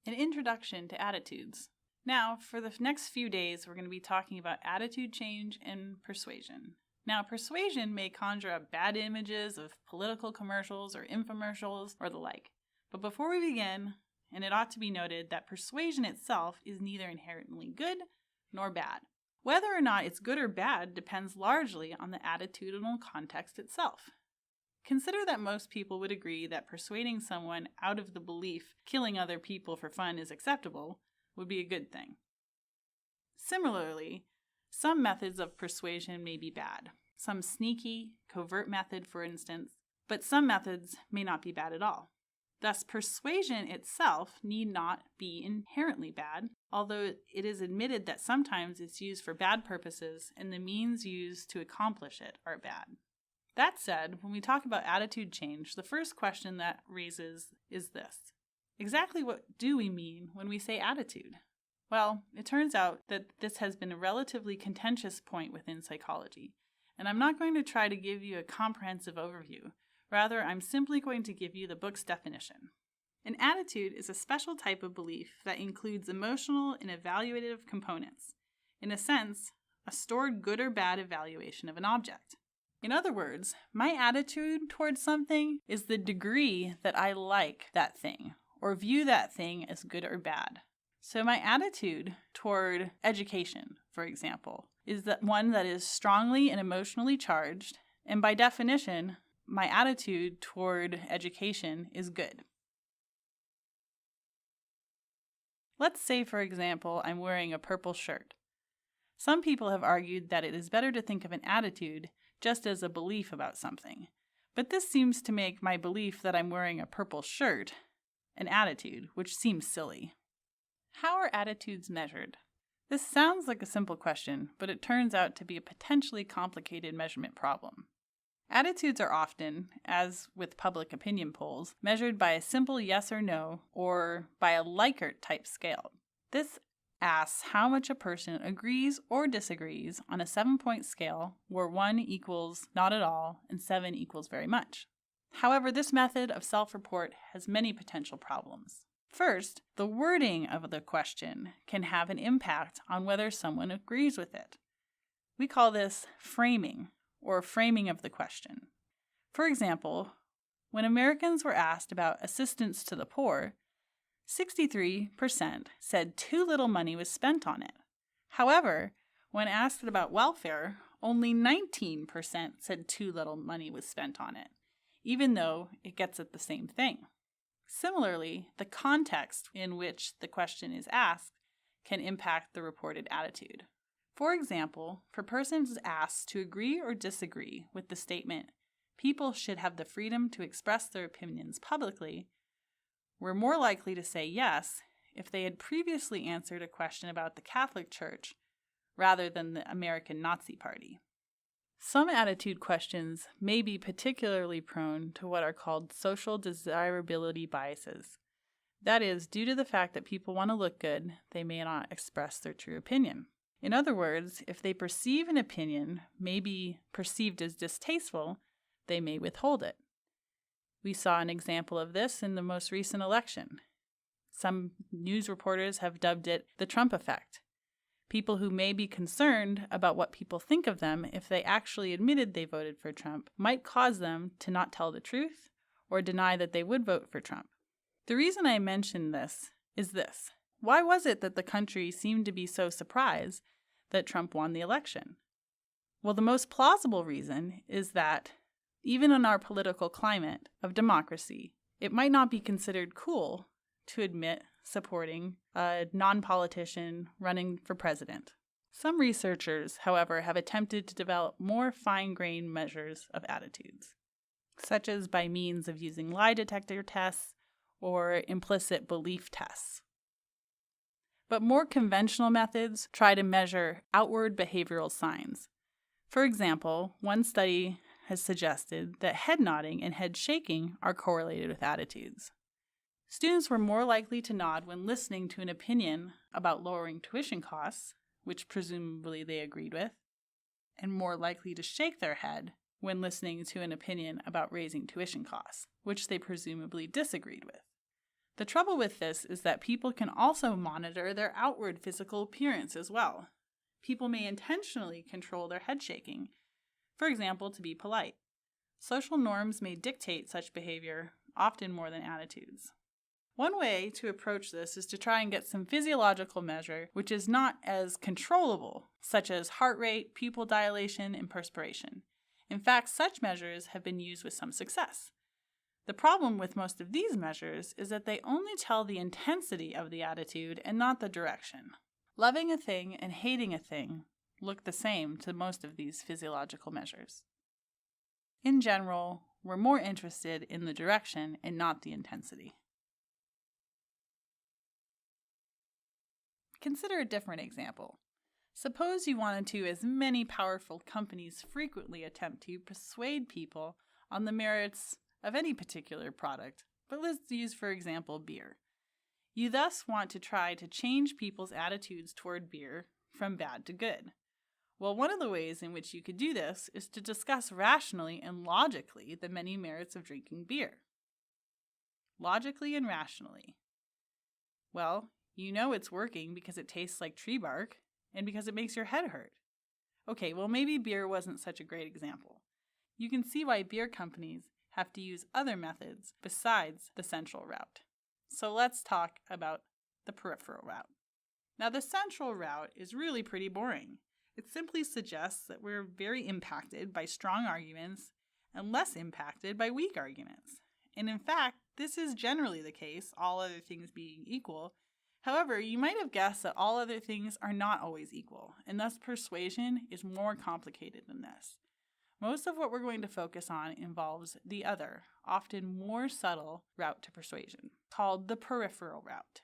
An introduction to attitudes. Now, for the next few days, we're going to be talking about attitude change and persuasion. Now, persuasion may conjure up bad images of political commercials or infomercials or the like. But before we begin, and it ought to be noted that persuasion itself is neither inherently good nor bad. Whether or not it's good or bad depends largely on the attitudinal context itself. Consider that most people would agree that persuading someone out of the belief killing other people for fun is acceptable would be a good thing. Similarly, some methods of persuasion may be bad. Some sneaky, covert method, for instance, but some methods may not be bad at all. Thus, persuasion itself need not be inherently bad, although it is admitted that sometimes it's used for bad purposes and the means used to accomplish it are bad. That said, when we talk about attitude change, the first question that raises is this. Exactly what do we mean when we say attitude? Well, it turns out that this has been a relatively contentious point within psychology, and I'm not going to try to give you a comprehensive overview. Rather, I'm simply going to give you the book's definition. An attitude is a special type of belief that includes emotional and evaluative components. In a sense, a stored good or bad evaluation of an object. In other words, my attitude towards something is the degree that I like that thing, or view that thing as good or bad. So my attitude toward education, for example, is that one that is strongly and emotionally charged, and by definition, my attitude toward education is good. Let's say, for example, I'm wearing a purple shirt. Some people have argued that it is better to think of an attitude just as a belief about something, but this seems to make my belief that I'm wearing a purple shirt an attitude, which seems silly. How are attitudes measured? This sounds like a simple question, but it turns out to be a potentially complicated measurement problem. Attitudes are often, as with public opinion polls, measured by a simple yes or no, or by a Likert type scale. This asks how much a person agrees or disagrees on a 7-point scale, where 1 equals not at all and 7 equals very much. However, this method of self-report has many potential problems. First, the wording of the question can have an impact on whether someone agrees with it. We call this framing, or framing of the question. For example, when Americans were asked about assistance to the poor, 63% said too little money was spent on it. However, when asked about welfare, only 19% said too little money was spent on it, even though it gets at the same thing. Similarly, the context in which the question is asked can impact the reported attitude. For example, for persons asked to agree or disagree with the statement, people should have the freedom to express their opinions publicly, were more likely to say yes if they had previously answered a question about the Catholic Church rather than the American Nazi Party. Some attitude questions may be particularly prone to what are called social desirability biases. That is, due to the fact that people want to look good, they may not express their true opinion. In other words, if they perceive an opinion may be perceived as distasteful, they may withhold it. We saw an example of this in the most recent election. Some news reporters have dubbed it the Trump effect. People who may be concerned about what people think of them if they actually admitted they voted for Trump might cause them to not tell the truth or deny that they would vote for Trump. The reason I mention this is this. Why was it that the country seemed to be so surprised that Trump won the election? Well, the most plausible reason is that even in our political climate of democracy, it might not be considered cool to admit supporting a non-politician running for president. Some researchers, however, have attempted to develop more fine-grained measures of attitudes, such as by means of using lie detector tests or implicit belief tests. But more conventional methods try to measure outward behavioral signs. For example, one study has suggested that head nodding and head shaking are correlated with attitudes. Students were more likely to nod when listening to an opinion about lowering tuition costs, which presumably they agreed with, and more likely to shake their head when listening to an opinion about raising tuition costs, which they presumably disagreed with. The trouble with this is that people can also monitor their outward physical appearance as well. People may intentionally control their head shaking, for example, to be polite. Social norms may dictate such behavior, often more than attitudes. One way to approach this is to try and get some physiological measure which is not as controllable, such as heart rate, pupil dilation, and perspiration. In fact, such measures have been used with some success. The problem with most of these measures is that they only tell the intensity of the attitude and not the direction. Loving a thing and hating a thing look the same to most of these physiological measures. In general, we're more interested in the direction and not the intensity. Consider a different example. Suppose you wanted to, as many powerful companies frequently attempt to, persuade people on the merits of any particular product, but let's use, for example, beer. You thus want to try to change people's attitudes toward beer from bad to good. Well, one of the ways in which you could do this is to discuss rationally and logically the many merits of drinking beer. Logically and rationally. Well, you know it's working because it tastes like tree bark and because it makes your head hurt. Okay, well maybe beer wasn't such a great example. You can see why beer companies have to use other methods besides the central route. So let's talk about the peripheral route. Now the central route is really pretty boring. It simply suggests that we're very impacted by strong arguments and less impacted by weak arguments. And in fact, this is generally the case, all other things being equal. However, you might have guessed that all other things are not always equal, and thus persuasion is more complicated than this. Most of what we're going to focus on involves the other, often more subtle route to persuasion, called the peripheral route.